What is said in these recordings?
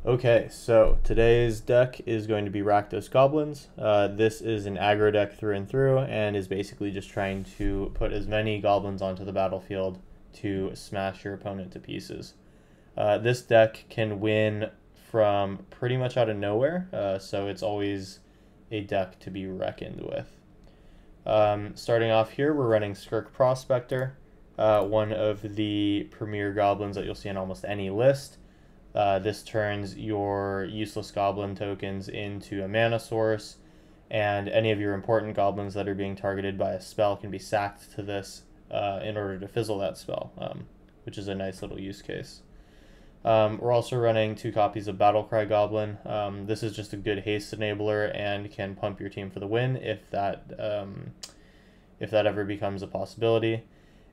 Okay, so today's deck is going to be Rakdos Goblins. This is an aggro deck through and through, and is basically just trying to put as many goblins onto the battlefield to smash your opponent to pieces. This deck can win from pretty much out of nowhere, so it's always a deck to be reckoned with. Starting off here, we're running Skirk Prospector, one of the premier goblins that you'll see on almost any list. This turns your useless goblin tokens into a mana source, and any of your important goblins that are being targeted by a spell can be sacked to this in order to fizzle that spell, which is a nice little use case. We're also running 2 copies of Battlecry Goblin. This is just a good haste enabler and can pump your team for the win if that ever becomes a possibility.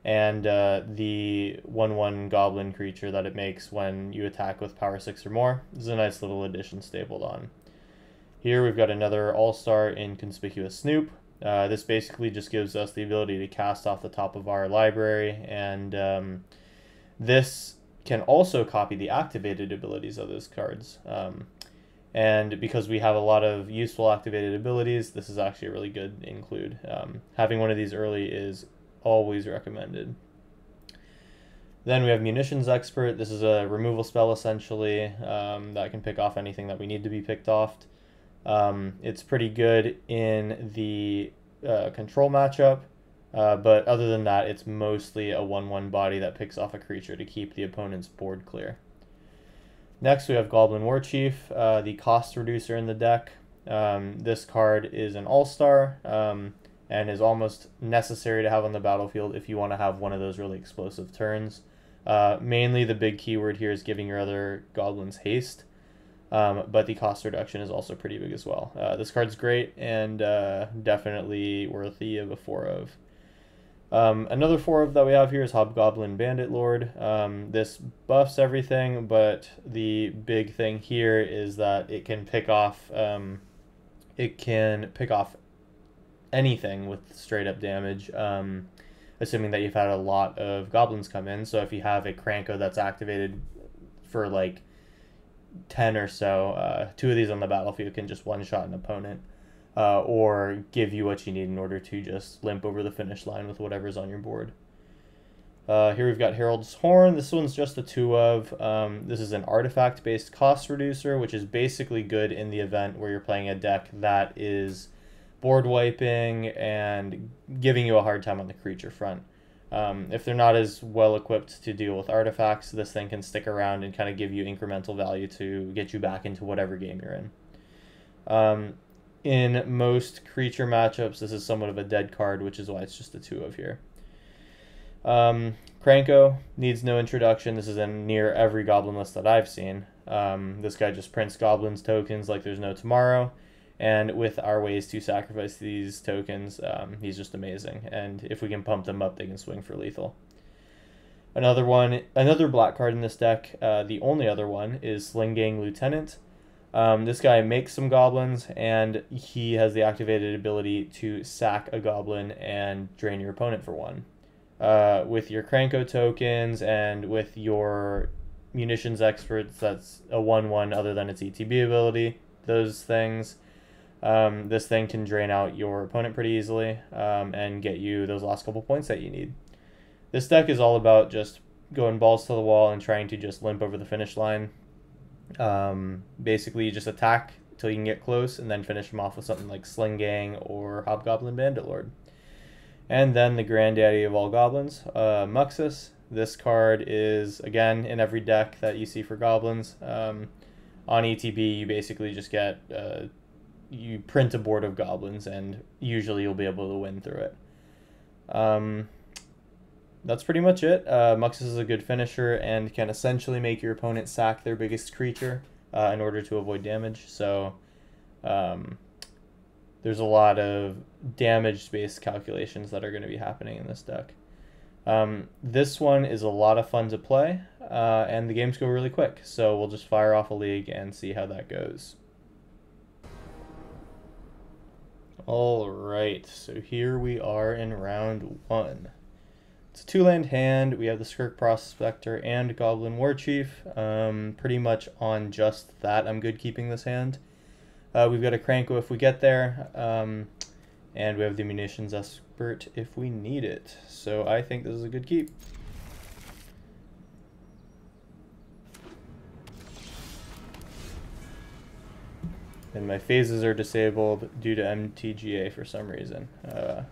And the 1/1 goblin creature that it makes when you attack with power 6 or more is a nice little addition stapled on. Here we've got another all-star Inconspicuous Snoop. This basically just gives us the ability to cast off the top of our library, and this can also copy the activated abilities of those cards. And because we have a lot of useful activated abilities, this is actually a really good include. Having one of these early is always recommended. Then we have Munitions Expert. This is a removal spell essentially that can pick off anything that we need to be picked off. It's pretty good in the control matchup, but other than that, it's mostly a 1/1 body that picks off a creature to keep the opponent's board clear. Next, we have Goblin Warchief, the cost reducer in the deck. This card is an all-star and is almost necessary to have on the battlefield if you want to have one of those really explosive turns. Mainly the big keyword here is giving your other goblins haste, but the cost reduction is also pretty big as well. This card's great and definitely worthy of a 4 of. Another 4 of that we have here is Hobgoblin Bandit Lord. This buffs everything, but the big thing here is that it can pick off anything with straight up damage, assuming that you've had a lot of goblins come in. So if you have a Kranko that's activated for like 10 or so, 2 of these on the battlefield can just one-shot an opponent, or give you what you need in order to just limp over the finish line with whatever's on your board. Here we've got Herald's Horn. This one's just a 2 of. This is an artifact-based cost reducer, which is basically good in the event where you're playing a deck that is board wiping and giving you a hard time on the creature front. If they're not as well equipped to deal with artifacts, this thing can stick around and kind of give you incremental value to get you back into whatever game you're in. In most creature matchups, this is somewhat of a dead card, which is why it's just a 2 of here. Kranko needs no introduction. This is in near every goblin list that I've seen. This guy just prints goblins tokens like there's no tomorrow. And with our ways to sacrifice these tokens, he's just amazing. And if we can pump them up, they can swing for lethal. Another black card in this deck, the only other one, is Sling-Gang Lieutenant. This guy makes some goblins, and he has the activated ability to sack a goblin and drain your opponent for 1. With your Kranko tokens and with your Munitions Experts, that's a 1/1 other than its ETB ability, those things. This thing can drain out your opponent pretty easily and get you those last couple points that you need. This deck is all about just going balls to the wall and trying to just limp over the finish line. Basically, you just attack until you can get close and then finish them off with something like Sling-Gang or Hobgoblin Bandit Lord. And then the granddaddy of all goblins, Muxus. This card is, again, in every deck that you see for goblins. On ETB, you basically just get... you print a board of goblins, and usually you'll be able to win through it. That's pretty much it. Muxus is a good finisher and can essentially make your opponent sack their biggest creature in order to avoid damage. So there's a lot of damage-based calculations that are going to be happening in this deck. This one is a lot of fun to play, and the games go really quick. So we'll just fire off a league and see how that goes. All right, so here we are in round 1. It's a 2-land hand. We have the Skirk Prospector and Goblin Warchief. Pretty much on just that, I'm good keeping this hand. We've got a Krenko if we get there, and we have the Munitions Expert if we need it. So I think this is a good keep. And my phases are disabled due to MTGA for some reason.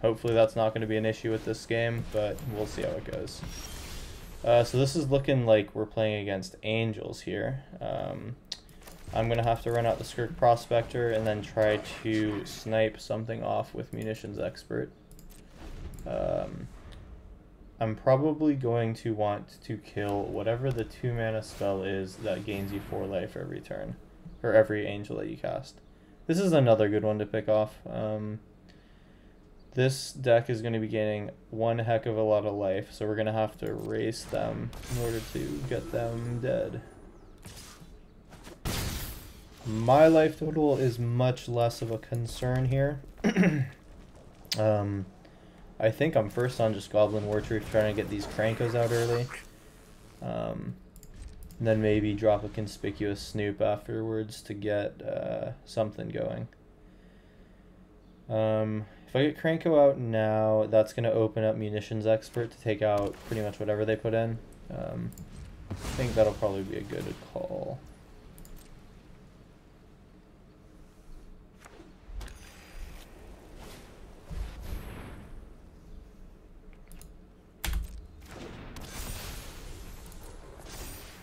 Hopefully that's not going to be an issue with this game, but we'll see how it goes. So this is looking like we're playing against Angels here. I'm going to have to run out the Skirk Prospector and then try to snipe something off with Munitions Expert. I'm probably going to want to kill whatever the 2-mana spell is that gains you 4 life every turn. Or every angel that you cast. This is another good one to pick off. This deck is going to be gaining one heck of a lot of life, so we're going to have to race them in order to get them dead. My life total is much less of a concern here. I think I'm first on just Goblin Warchief trying to get these Krankos out early. And then maybe drop a Conspicuous Snoop afterwards to get something going. If I get Krenko out now, that's going to open up Munitions Expert to take out pretty much whatever they put in. I think that'll probably be a good call.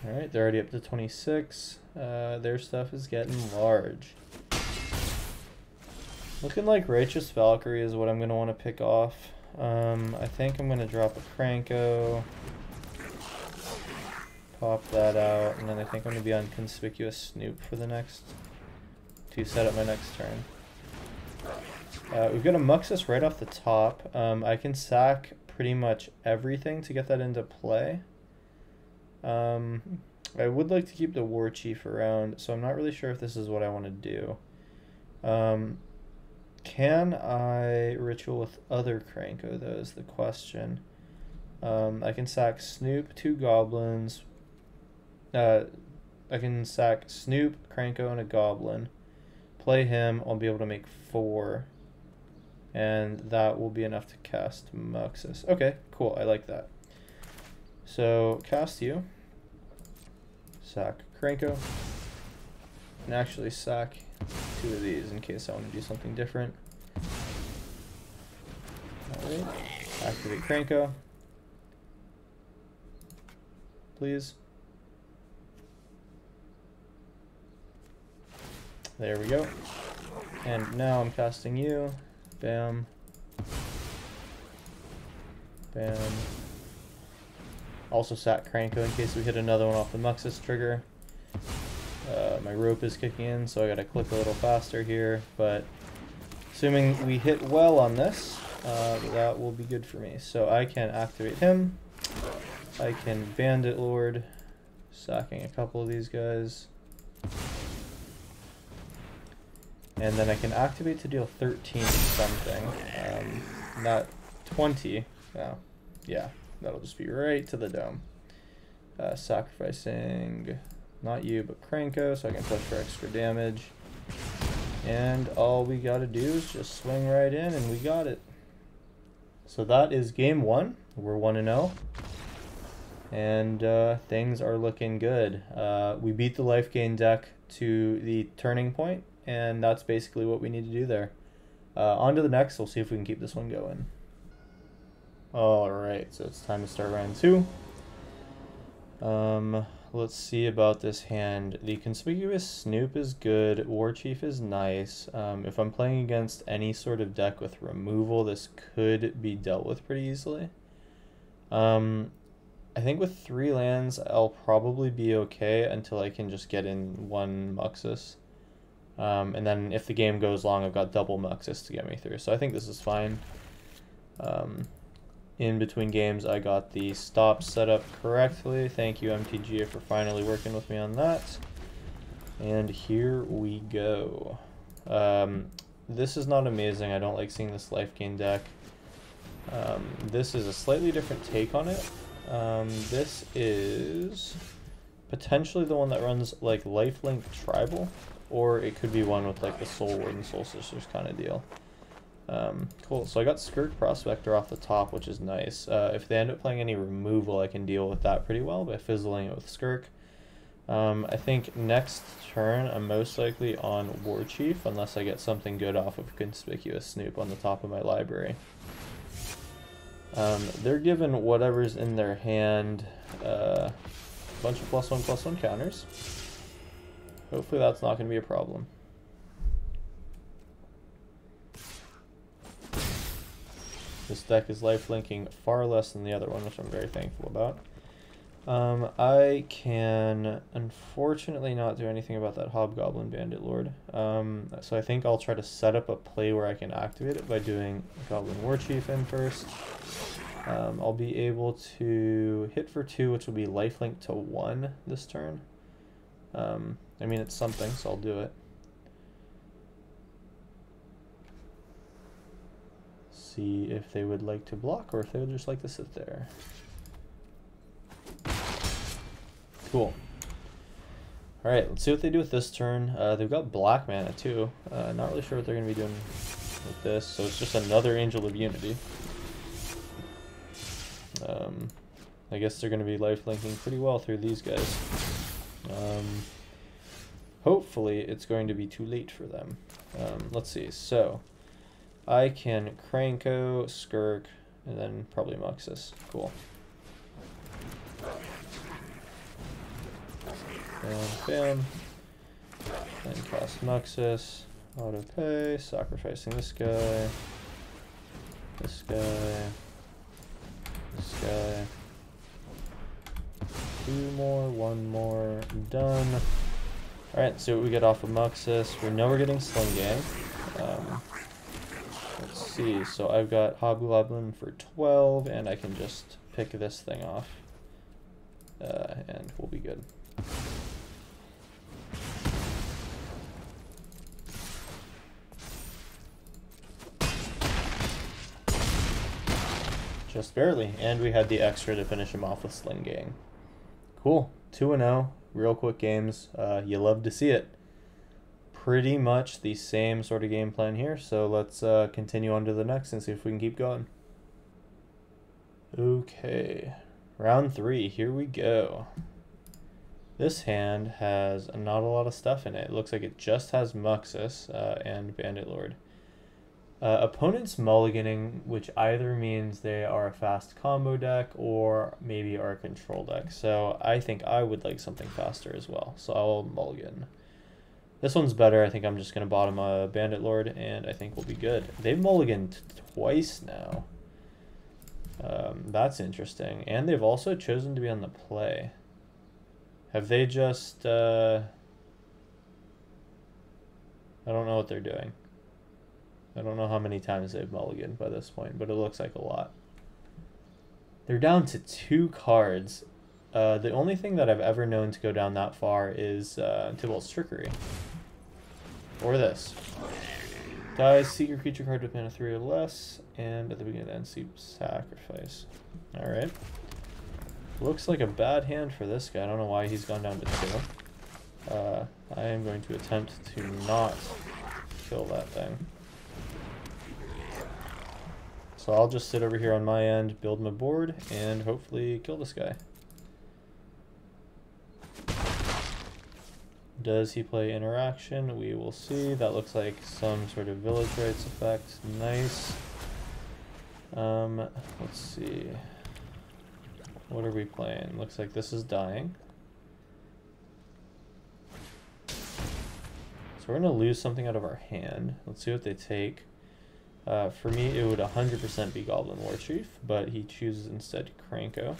Alright, they're already up to 26. Their stuff is getting large. Looking like Righteous Valkyrie is what I'm going to want to pick off. I think I'm going to drop a Krenko. Pop that out, and then I think I'm going to be on Conspicuous Snoop for the next... to set up my next turn. We've got a Muxus right off the top. I can sack pretty much everything to get that into play. I would like to keep the Warchief around, so I'm not really sure if this is what I want to do. Can I ritual with other Krenko, though, is the question. I can sack Snoop, 2 Goblins. I can sack Snoop, Krenko, and a Goblin. Play him, I'll be able to make 4. And that will be enough to cast Muxus. Okay, cool, I like that. So, cast you. Sack Krenko. And actually sack 2 of these in case I want to do something different. Alright. Activate Krenko. Please. There we go. And now I'm casting you. Bam. Bam. Also sack Krenko in case we hit another one off the Muxus trigger. My rope is kicking in, so I gotta click a little faster here, but assuming we hit well on this, that will be good for me. So I can activate him. I can Bandit Lord, sacking a couple of these guys. And then I can activate to deal 13 something. Not 20. Oh, yeah. That'll just be right to the dome. Sacrificing, not you, but Krenko, so I can push for extra damage. And all we gotta do is just swing right in, and we got it. So that is game 1. We're 1-0. And things are looking good. We beat the life gain deck to the turning point, and that's basically what we need to do there. On to the next, we'll see if we can keep this one going. Alright, so it's time to start round 2. Let's see about this hand. The Conspicuous Snoop is good. Warchief is nice. If I'm playing against any sort of deck with removal, this could be dealt with pretty easily. I think with 3 lands, I'll probably be okay until I can just get in 1 Muxus. And then if the game goes long, I've got double Muxus to get me through. So I think this is fine. In between games, I got the stops set up correctly. Thank you, MTGA, for finally working with me on that. And here we go. This is not amazing. I don't like seeing this life gain deck. This is a slightly different take on it. This is potentially the one that runs like lifelink tribal, or it could be one with like the Soul Warden Soul Sisters kind of deal. Cool, so I got Skirk Prospector off the top, which is nice. If they end up playing any removal, I can deal with that pretty well by fizzling it with Skirk. I think next turn I'm most likely on War Chief, unless I get something good off of Conspicuous Snoop on the top of my library. They're given whatever's in their hand, a bunch of +1/+1 counters. Hopefully that's not going to be a problem. This deck is lifelinking far less than the other one, which I'm very thankful about. I can unfortunately not do anything about that Hobgoblin Bandit Lord. So I think I'll try to set up a play where I can activate it by doing Goblin War Chief in first. I'll be able to hit for 2, which will be lifelink to 1 this turn. I mean, it's something, so I'll do it. See if they would like to block or if they would just like to sit there. Cool. Alright, let's see what they do with this turn. They've got black mana too. Not really sure what they're going to be doing with this, so it's just another Angel of Unity. I guess they're going to be lifelinking pretty well through these guys. Hopefully it's going to be too late for them. Let's see, so I can Kranko, Skirk, and then probably Muxus. Cool. Bam. Then cast Muxus. Auto pay. Sacrificing this guy. This guy. This guy. 2 more. 1 more. Done. Alright, so what we get off of Muxus. We know we're getting Sling Gang. Let's see. So I've got Hobgoblin for 12, and I can just pick this thing off. And we'll be good. Just barely, and we had the extra to finish him off with Sling Gang. Cool, 2-0, real quick games. You love to see it. Pretty much the same sort of game plan here, so let's continue on to the next and see if we can keep going. Okay, round 3, here we go. This hand has not a lot of stuff in it. It looks like it just has Muxus and Bandit Lord. Opponents mulliganing, which either means they are a fast combo deck or maybe are a control deck. So I think I would like something faster as well. So I'll mulligan. This one's better. I think I'm just going to bottom a Bandit Lord and I think we'll be good. They've mulliganed twice now. That's interesting. And they've also chosen to be on the play. Have they just... I don't know what they're doing. I don't know how many times they've mulliganed by this point, but it looks like a lot. They're down to 2 cards. The only thing that I've ever known to go down that far is Tybalt's Trickery. Or this. Dies, secret creature card with mana 3 or less, and at the beginning of the end, see sacrifice. Alright. Looks like a bad hand for this guy. I don't know why he's gone down to 2. I am going to attempt to not kill that thing. So I'll just sit over here on my end, build my board, and hopefully kill this guy. Does he play Interaction? We will see. That looks like some sort of Village Rites effect. Nice. Let's see. What are we playing? Looks like this is dying. So we're going to lose something out of our hand. Let's see what they take. For me, it would 100% be Goblin War Chief, but he chooses instead Kranko.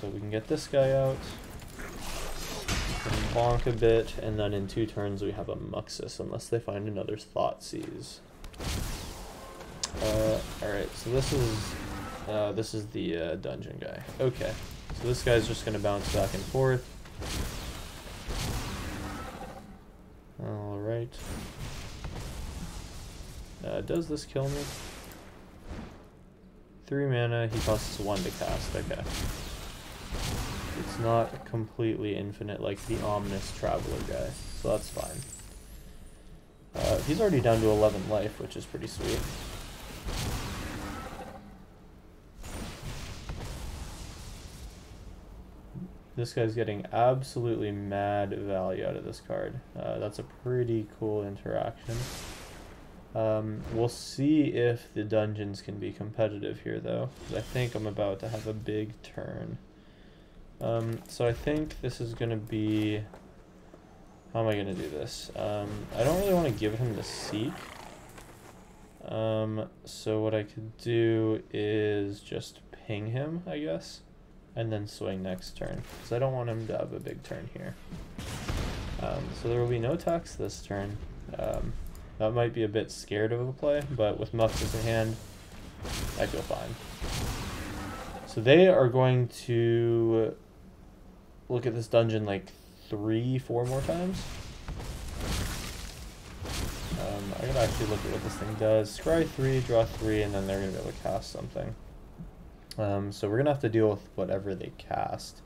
So we can get this guy out, bonk a bit, and then in 2 turns we have a Muxus, unless they find another Thoughtseize. Alright, so this is the dungeon guy. Okay, so this guy's just going to bounce back and forth. Alright. Does this kill me? 3 mana, he costs 1 to cast, okay. It's not completely infinite like the Ominous Traveler guy, so that's fine. He's already down to 11 life, which is pretty sweet. This guy's getting absolutely mad value out of this card. That's a pretty cool interaction. We'll see if the dungeons can be competitive here, though, because I think I'm about to have a big turn. So I think this is going to be... How am I going to do this? I don't really want to give him the Seek. So what I could do is just ping him, I guess, and then swing next turn, because I don't want him to have a big turn here. So there will be no attacks this turn. That might be a bit scared of a play, but with Muxus in hand, I feel fine. So they are going to look at this dungeon like 3-4 more times. I gotta actually look at what this thing does. Scry 3, draw 3, and then they're gonna be able to cast something. So we're gonna have to deal with whatever they cast.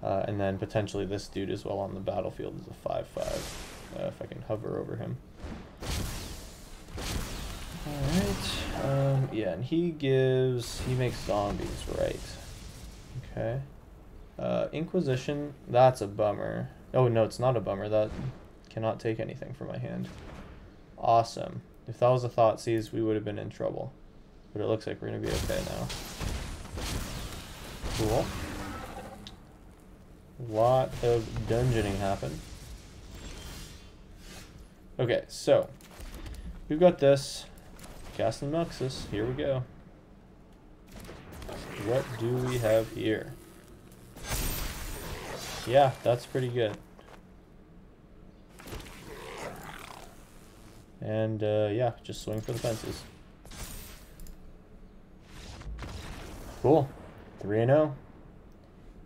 And then potentially this dude as well on the battlefield is a 5/5, if I can hover over him. Alright, yeah, and he makes zombies, right. Okay. Inquisition, that's a bummer. Oh no, it's not a bummer, that cannot take anything from my hand. Awesome. If that was a Thoughtseize, we would have been in trouble. But it looks like we're gonna be okay now. Cool. Lot of dungeoning happened. Okay, so we've got this. Casting Muxus. Here we go. What do we have here? Yeah, that's pretty good. And yeah, just swing for the fences. Cool. 3-0.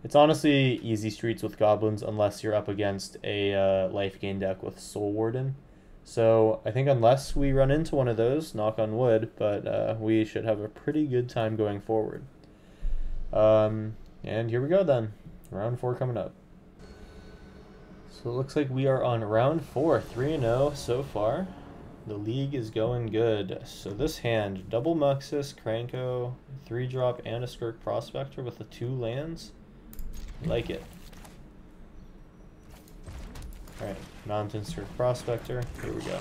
It's honestly easy streets with goblins unless you're up against a life gain deck with Soul Warden. So I think unless we run into one of those, knock on wood, but we should have a pretty good time going forward. And here we go then. Round 4 coming up. So it looks like we are on round 4, 3-0 so far. The league is going good. So this hand, double Muxus, Kranko, 3-drop, and a Skirk Prospector with the 2 lands. Like it. Alright, Mountain Skirk Prospector. Here we go.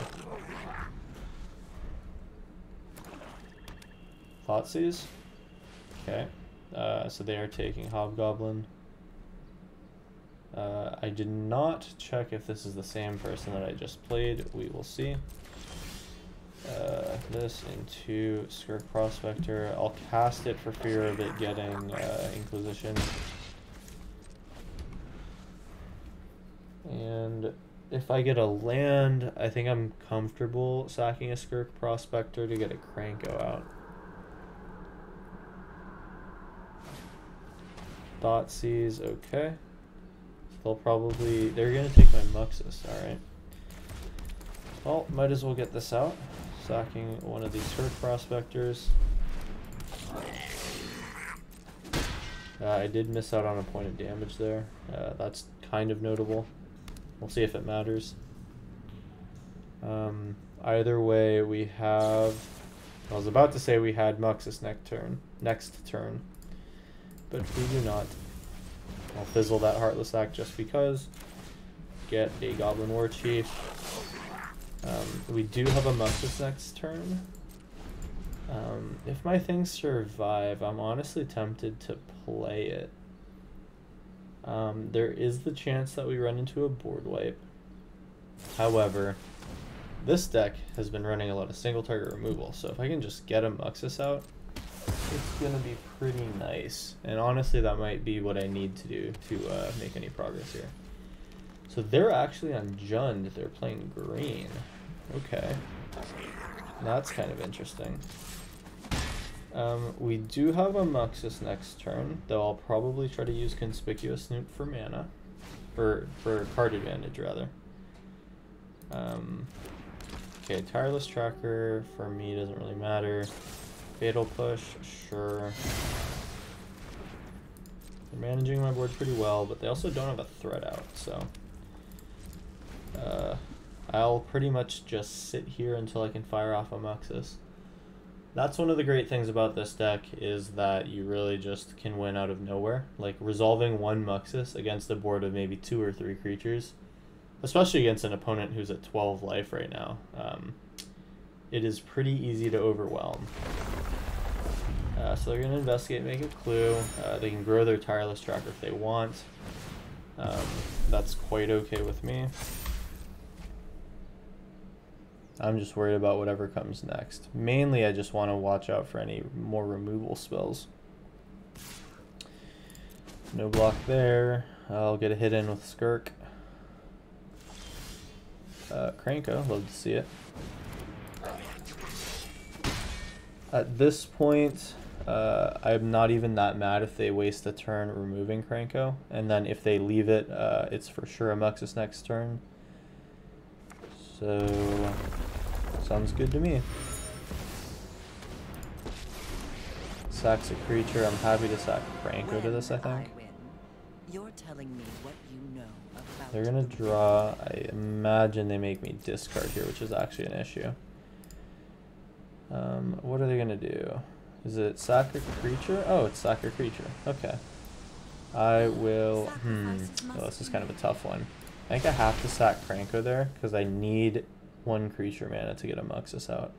Thoughtseize. Okay. So they are taking Hobgoblin. I did not check if this is the same person that I just played. We will see. This into Skirk Prospector. I'll cast it for fear of it getting Inquisition. And if I get a land, I think I'm comfortable sacking a Skirk Prospector to get a Kranko out. Thoughtseize, okay. They're gonna take my Muxus, alright. Well, might as well get this out. Sacking one of these Skirk Prospectors. I did miss out on a point of damage there. That's kind of notable. We'll see if it matters. Either way, we have... I was about to say we had Muxus next turn, but we do not. I'll fizzle that Heartless Act just because. Get a Goblin War Chief. We do have a Muxus next turn. If my things survive, I'm honestly tempted to play it. There is the chance that we run into a board wipe. However, this deck has been running a lot of single target removal, so if I can just get a Muxus out, it's gonna be pretty nice. And honestly, that might be what I need to do to make any progress here. So they're actually on Jund, they're playing green. Okay. That's kind of interesting. We do have a Muxus next turn, though I'll probably try to use Conspicuous Snoop for mana. For card advantage, rather. Okay, Tireless Tracker for me doesn't really matter. Fatal Push, sure. They're managing my board pretty well, but they also don't have a threat out, so I'll pretty much just sit here until I can fire off a Muxus. That's one of the great things about this deck, is that you really just can win out of nowhere. Like, resolving one Muxus against a board of maybe 2 or 3 creatures, especially against an opponent who's at 12 life right now, it is pretty easy to overwhelm. So they're going to investigate, make a clue. They can grow their Tireless Tracker if they want. That's quite okay with me. I'm just worried about whatever comes next. Mainly, I just want to watch out for any more removal spells. No block there. I'll get a hit in with Skirk. Krenko, love to see it. At this point, I'm not even that mad if they waste a turn removing Krenko. And then if they leave it, it's for sure a Muxus next turn. So, sounds good to me. Sacks a creature. I'm happy to sack Krenko to this, I think. You're telling me what you know about. They're gonna draw. I imagine they make me discard here, which is actually an issue. What are they gonna do? Is it sack a creature? Oh, it's sack a creature. Okay. I will. Oh, this is kind of a tough one. I think I have to sack Krenko there because I need 1 creature mana to get a Muxus out.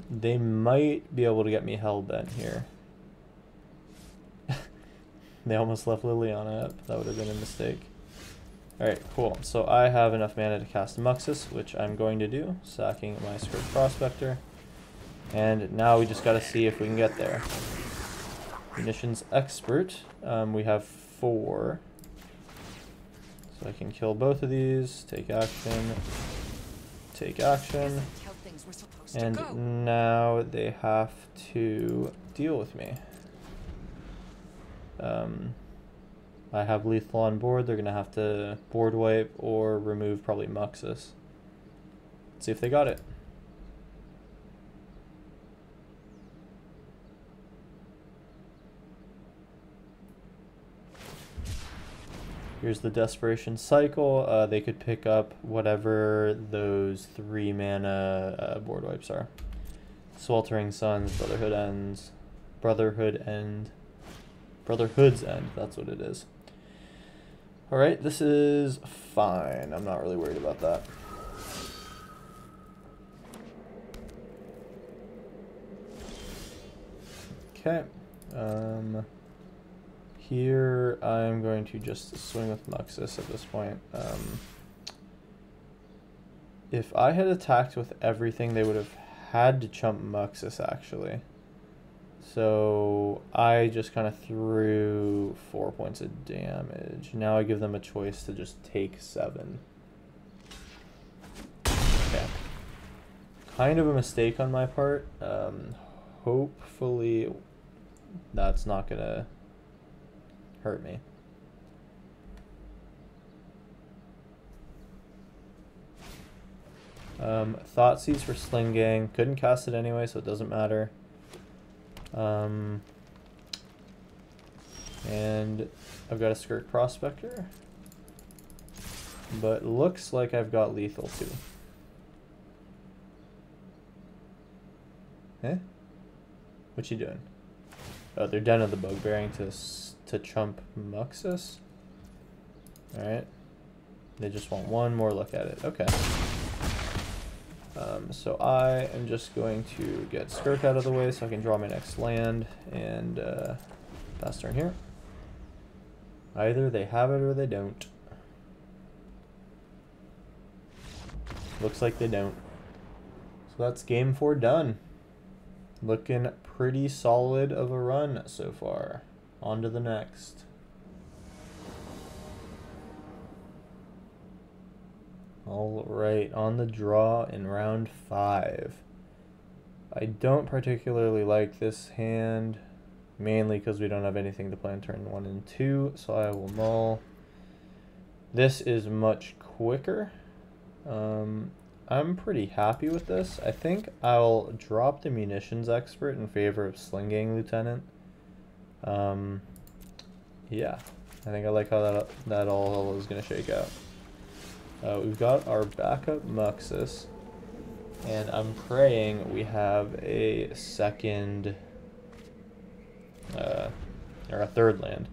They might be able to get me Hellbent here. They almost left Liliana up. That would have been a mistake. Alright, cool. So I have enough mana to cast Muxus, which I'm going to do, sacking my Skirk Prospector. And now we just gotta see if we can get there. Munitions Expert. We have 4. So I can kill both of these, take action, and now they have to deal with me. I have lethal on board. They're going to have to board wipe or remove probably Muxus. Let's see if they got it. Here's the Desperation Cycle. They could pick up whatever those 3 mana board wipes are. Sweltering Suns, Brotherhood's End, that's what it is. Alright, this is fine. I'm not really worried about that. Okay. Here I'm going to just swing with Muxus at this point. If I had attacked with everything, they would have had to chump Muxus actually. So I just kind of threw 4 points of damage. Now I give them a choice to just take 7. Okay. Kind of a mistake on my part. Hopefully that's not gonna hurt me. Thoughtseize for Sling Gang. Couldn't cast it anyway, so it doesn't matter. And I've got a Skirk Prospector, but looks like I've got lethal too. Eh? What you doing? Oh, they're Den of the Bugbearing to chump Muxus. Alright. They just want one more look at it. Okay. So I am just going to get Skirk out of the way so I can draw my next land and pass turn here. Either they have it or they don't. Looks like they don't. So that's game 4 done. Looking pretty solid of a run so far. On to the next. Alright, on the draw in round 5. I don't particularly like this hand, mainly because we don't have anything to play on turn 1 and 2, so I will mull. This is much quicker. I'm I'm pretty happy with this. I think I'll drop the munitions expert in favor of sling gang lieutenant. Yeah, I think I like how that all is gonna shake out. We've got our backup Muxus, and I'm praying we have a second, or a third land.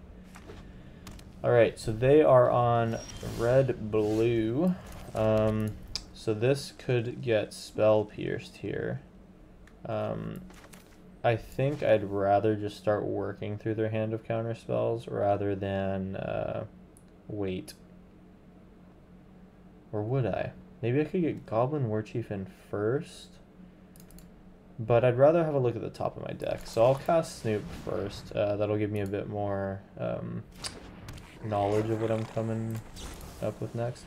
Alright, so they are on red-blue. So this could get spell pierced here. I think I'd rather just start working through their hand of counter spells rather than wait. Or would I? Maybe I could get Goblin Warchief in first. But I'd rather have a look at the top of my deck. So I'll cast Snoop first. That'll give me a bit more knowledge of what I'm coming up with next.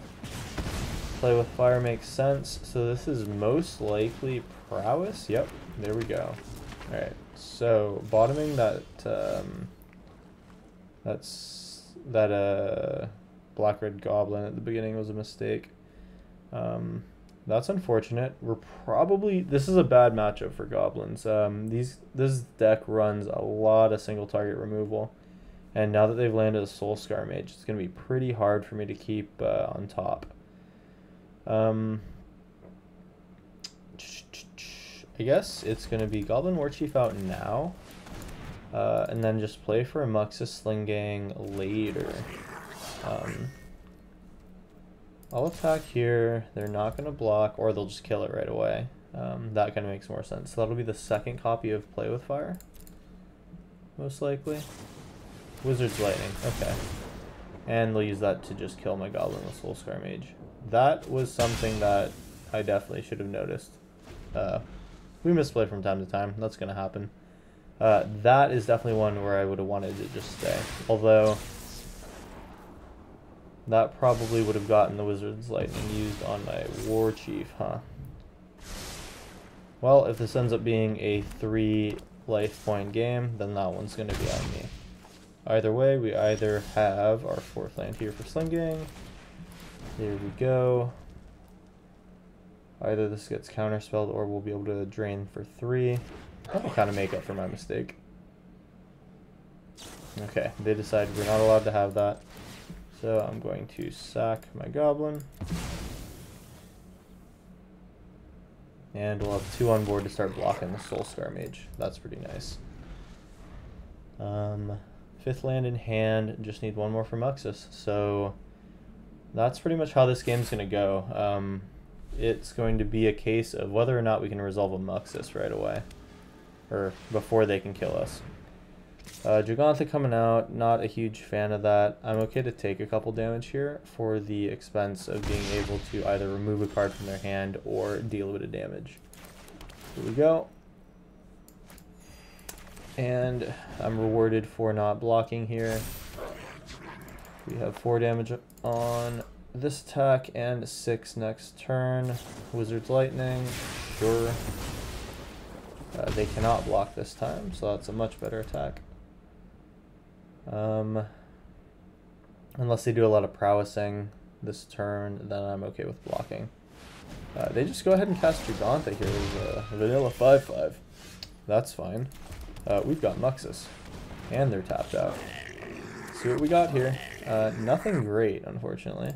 Play with fire makes sense. So this is most likely prowess. Yep, there we go. Alright, so bottoming that black-red goblin at the beginning was a mistake. That's unfortunate. This is a bad matchup for goblins. This deck runs a lot of single target removal, and now that they've landed a Soulscar Mage, it's going to be pretty hard for me to keep on top. I guess it's going to be Goblin Warchief out now, and then just play for a Muxus Sling Gang later. I'll attack here, they're not going to block, or they'll just kill it right away. That kind of makes more sense. So that'll be the second copy of Play with Fire, most likely. Wizard's Lightning, okay. And they'll use that to just kill my Goblin with Soulscar Mage. That was something that I definitely should have noticed. We misplay from time to time, that's going to happen. That is definitely one where I would have wanted to just stay. Although, that probably would have gotten the Wizard's Lightning used on my Warchief, huh? Well, if this ends up being a 3 life point game, then that one's going to be on me. Either way, we either have our 4th land here for Sling Gang. There we go. Either this gets counterspelled or we'll be able to drain for 3. That'll kind of make up for my mistake. Okay, they decided we're not allowed to have that. So I'm going to sack my Goblin. And we'll have 2 on board to start blocking the Soulscar Mage. That's pretty nice. 5th land in hand, just need 1 more for Muxus. So that's pretty much how this game's going to go. It's going to be a case of whether or not we can resolve a Muxus right away. Or before they can kill us. Jegantha coming out, not a huge fan of that. I'm okay to take a couple damage here for the expense of being able to either remove a card from their hand or deal a bit of damage. Here we go. And I'm rewarded for not blocking here. We have 4 damage on this attack and 6 next turn. Wizard's Lightning, sure. They cannot block this time, so that's a much better attack. Unless they do a lot of prowessing this turn, then I'm okay with blocking. They just go ahead and cast Jegantha here as a vanilla 5/5. That's fine. We've got Muxus, and they're tapped out. See what we got here. Nothing great, unfortunately.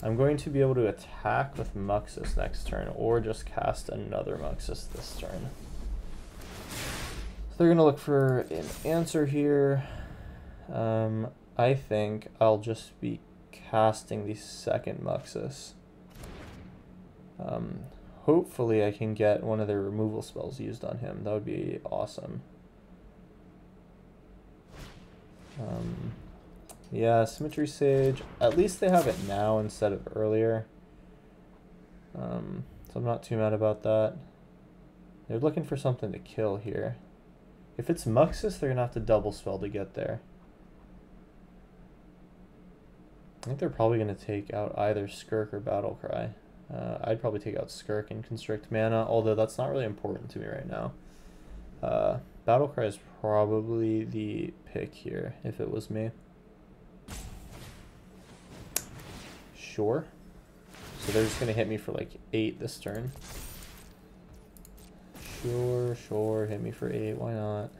I'm going to be able to attack with Muxus next turn, or just cast another Muxus this turn. So they're going to look for an answer here. I think I'll just be casting the second Muxus. Hopefully I can get one of their removal spells used on him. That would be awesome. Yeah, Symmetry Sage. At least they have it now instead of earlier. So I'm not too mad about that. They're looking for something to kill here. If it's Muxus, they're going to have to double spell to get there. I think they're probably going to take out either Skirk or Battlecry. I'd probably take out Skirk and Constrict Mana, although that's not really important to me right now. Battlecry is probably the pick here, if it was me. Sure. So they're just going to hit me for like 8 this turn. Sure, hit me for 8, why not?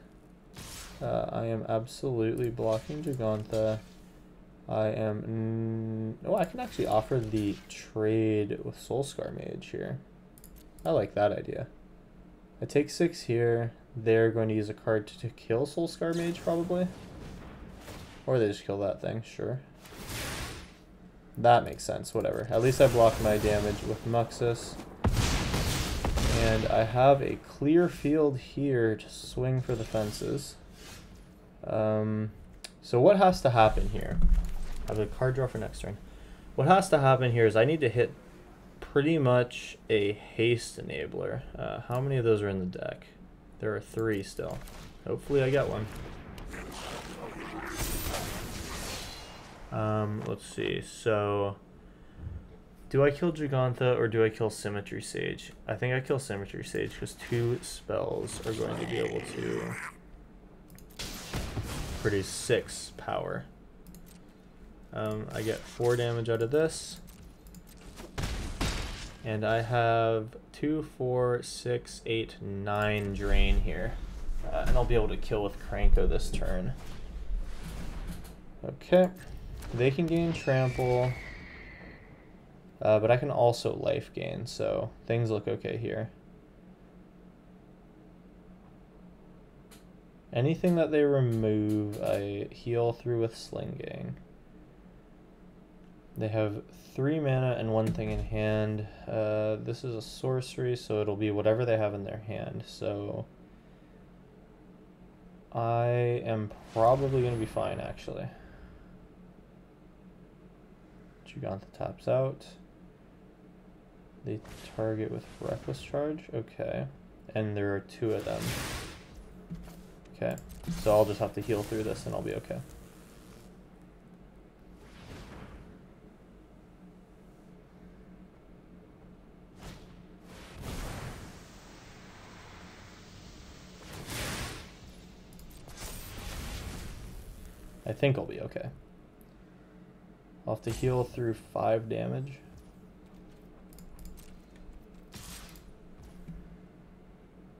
I am absolutely blocking Giganta. I am... oh, I can actually offer the trade with Soulscar Mage here. I like that idea. I take 6 here. They're going to use a card to kill Soulscar Mage, probably. Or they just kill that thing, sure. That makes sense, whatever. At least I blocked my damage with Muxus. And I have a clear field here to swing for the fences. So what has to happen here? I have a card draw for next turn. What has to happen here is I need to hit pretty much a haste enabler. How many of those are in the deck? There are 3 still. Hopefully I get one. Let's see. So, do I kill Giganta or do I kill Symmetry Sage? I think I kill Symmetry Sage because 2 spells are going to be able to produce 6 power. I get 4 damage out of this. And I have 2, 4, 6, 8, 9 drain here. And I'll be able to kill with Kranko this turn. Okay. They can gain trample. But I can also life gain, so things look okay here. Anything that they remove, I heal through with Slinging. They have 3 mana and 1 thing in hand. This is a sorcery, so it'll be whatever they have in their hand. So I am probably going to be fine, actually. Giganta taps out. They target with Reckless Charge. Okay. And there are 2 of them. Okay. So I'll just have to heal through this and I'll be okay. I think I'll be okay. I'll have to heal through 5 damage.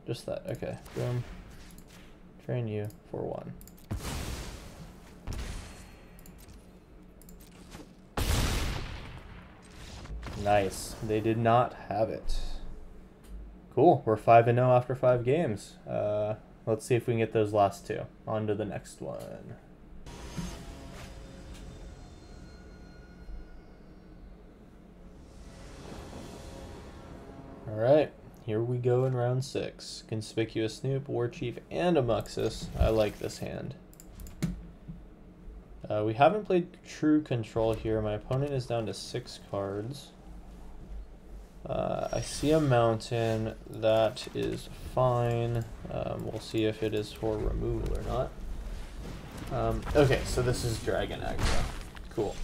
Just that, okay. Boom. Train you for 1. Nice. They did not have it. Cool. We're 5-0 after 5 games. Let's see if we can get those last 2. On to the next one. Alright, here we go in round 6. Conspicuous Snoop, War Chief, and a Muxus. I like this hand. We haven't played True Control here. My opponent is down to 6 cards. I see a mountain. That is fine. We'll see if it is for removal or not. Okay, so this is Dragon Aggro. Cool.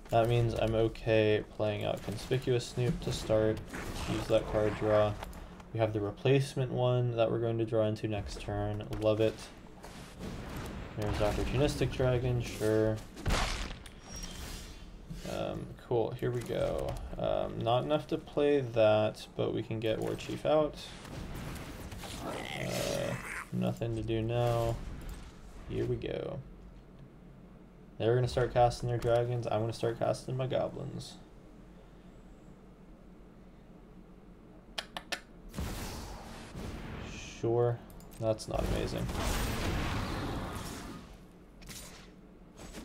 That means I'm okay playing out Conspicuous Snoop to start. Use that card draw. We have the replacement one that we're going to draw into next turn. Love it. There's Opportunistic Dragon, sure. Cool, here we go. Not enough to play that, but we can get War Chief out. Nothing to do now. Here we go. They're going to start casting their dragons. I'm going to start casting my goblins. Sure. That's not amazing.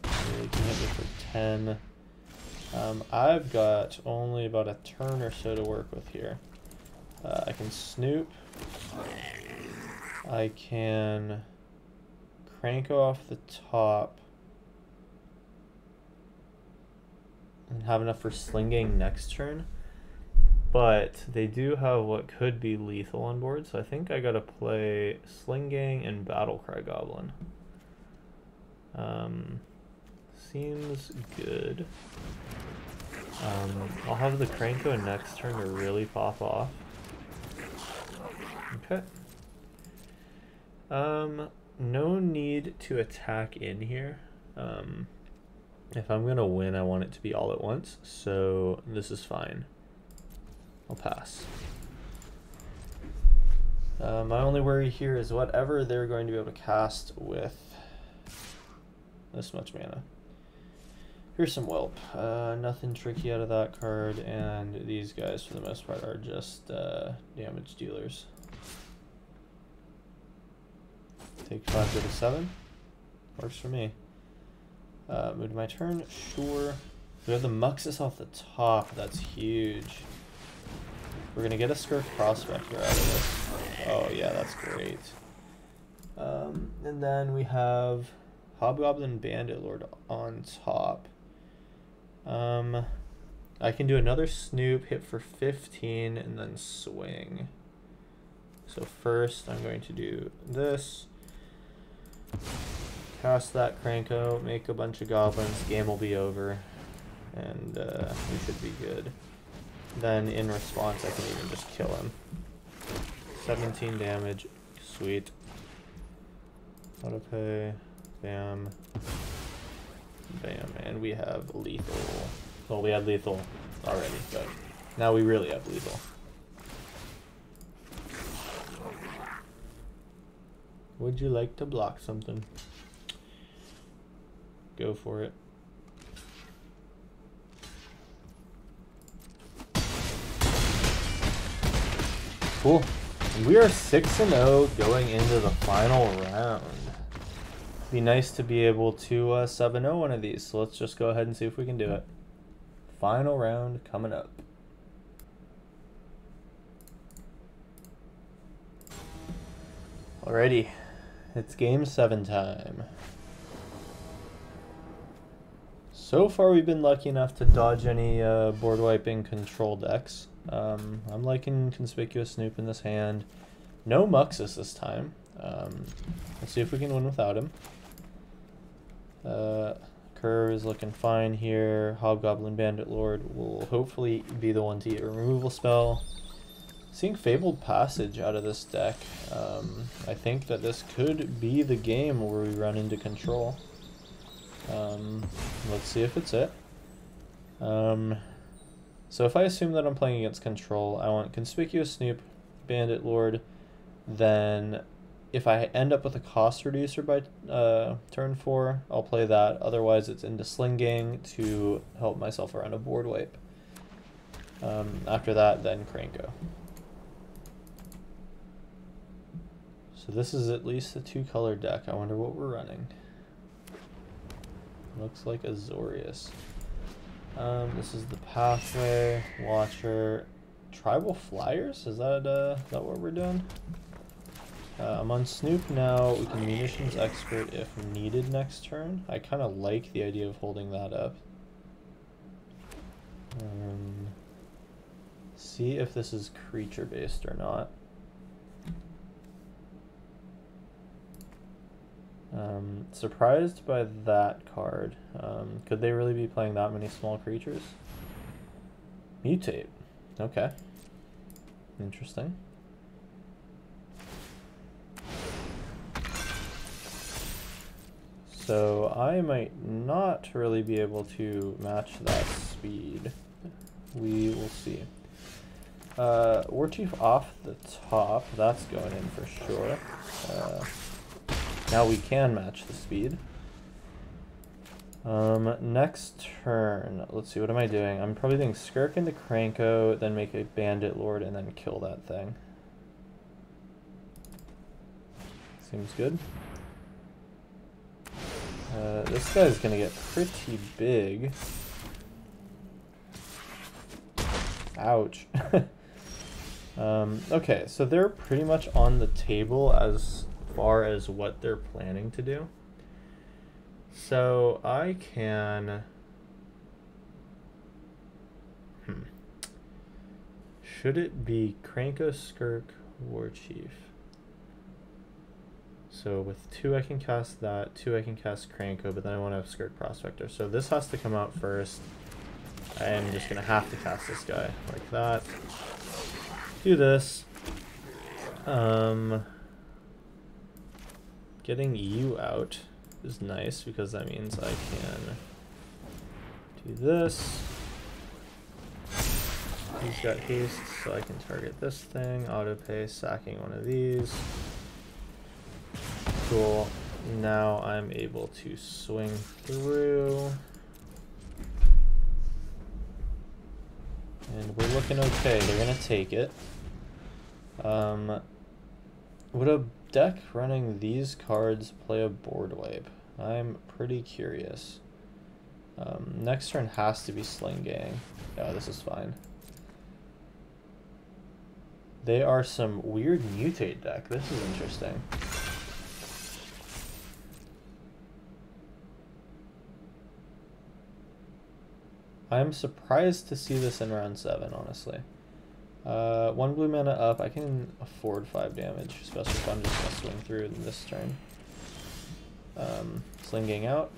You can hit me for 10. I've got only about a turn or so to work with here. I can Snoop. I can Kranko off the top. And have enough for Slinging next turn. But they do have what could be lethal on board, so I think I gotta play Slinging and Battlecry Goblin. Seems good. I'll have the Kranko next turn to really pop off. Okay. No need to attack in here. If I'm gonna win, I want it to be all at once, so this is fine. I'll pass. My only worry here is whatever they're going to be able to cast with this much mana. Here's some Whelp. Nothing tricky out of that card, and these guys for the most part are just damage dealers. Take 5, go to 7. Works for me. Move to my turn, sure. We have the Muxus off the top, that's huge. We're gonna get a Skirk Prospector out of this. Oh yeah, that's great. And then we have Hobgoblin Bandit Lord on top. I can do another Snoop, hit for 15, and then swing. So first I'm going to do this. Cast that Kranko, make a bunch of goblins, game will be over, and we should be good. Then in response I can even just kill him. 17 damage, sweet. Autopay, bam, bam, and we have lethal. Well, we had lethal already, but now we really have lethal. Would you like to block something? Go for it. Cool. We are 6-0 going into the final round. Be nice to be able to 7-0 one of these, so let's just go ahead and see if we can do it. Final round coming up. Alrighty, it's game 7 time. So far we've been lucky enough to dodge any board wiping control decks. I'm liking Conspicuous Snoop in this hand. No Muxus this time. Let's see if we can win without him. Curve is looking fine here. Hobgoblin Bandit Lord will hopefully be the one to get a removal spell. Seeing Fabled Passage out of this deck. I think that this could be the game where we run into control. Let's see if it's it. So if I assume that I'm playing against control, I want Conspicuous Snoop, Bandit Lord, then if I end up with a cost reducer by turn 4, I'll play that. Otherwise it's into Sling Gang to help myself around a board wipe. After that, then Kranko. So this is at least a 2-color deck. I wonder what we're running. Looks like Azorius. This is the Pathway, Watcher, Tribal Flyers? Is that what we're doing? I'm on Snoop now. We can Munitions Expert if needed next turn. I kind of like the idea of holding that up. See if this is creature based or not. Surprised by that card. Could they really be playing that many small creatures? Mutate. Okay. Interesting. So I might not really be able to match that speed. We will see. War Chief off the top. That's going in for sure. Now we can match the speed. Next turn, let's see, what am I doing? I'm probably doing Skirk into Kranko, then make a Bandit Lord, and then kill that thing. Seems good. This guy's gonna get pretty big. Ouch. Okay, so they're pretty much on the table as far as what they're planning to do. So I can should it be Kranko, Skirk, War Chief? So with 2 I can cast that, 2 I can cast Kranko, but then I want to have Skirk Prospector. So this has to come out first. I'm just gonna have to cast this guy like that. Do this. Getting you out is nice because that means I can do this. He's got haste, so I can target this thing. Auto pay, sacking one of these. Cool. Now I'm able to swing through. And we're looking okay. They're going to take it. Would a deck running these cards play a board wipe? I'm pretty curious. Next turn has to be Sling Gang. Oh, this is fine. They are some weird mutate deck. This is interesting. I'm surprised to see this in round 7, honestly. 1 blue mana up. I can afford 5 damage, especially if I'm just going to swing through in this turn. Slinging out.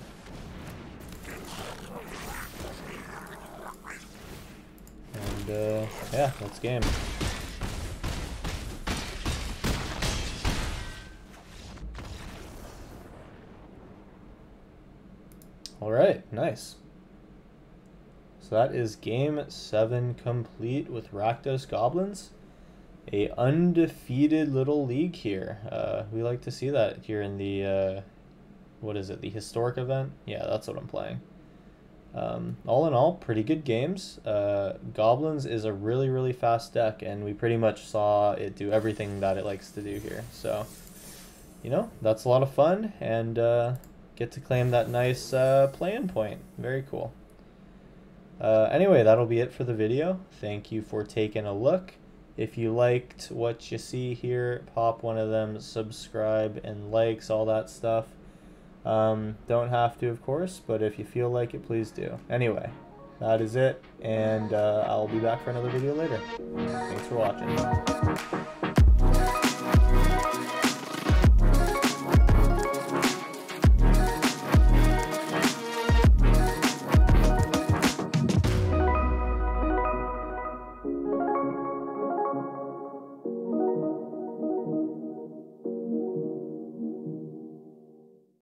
And yeah, that's game. Alright, nice. So that is game 7 complete with Rakdos Goblins. A undefeated little league here. We like to see that here in the, what is it, the historic event? Yeah, that's what I'm playing. All in all, pretty good games. Goblins is a really, really fast deck, and we pretty much saw it do everything that it likes to do here. So, you know, that's a lot of fun, and get to claim that nice play-in point. Very cool. Anyway, that'll be it for the video. Thank you for taking a look. If you liked what you see here, pop one of them, subscribe and likes, all that stuff. Don't have to, of course, but if you feel like it, please do. Anyway, that is it, and I'll be back for another video later. Thanks for watching.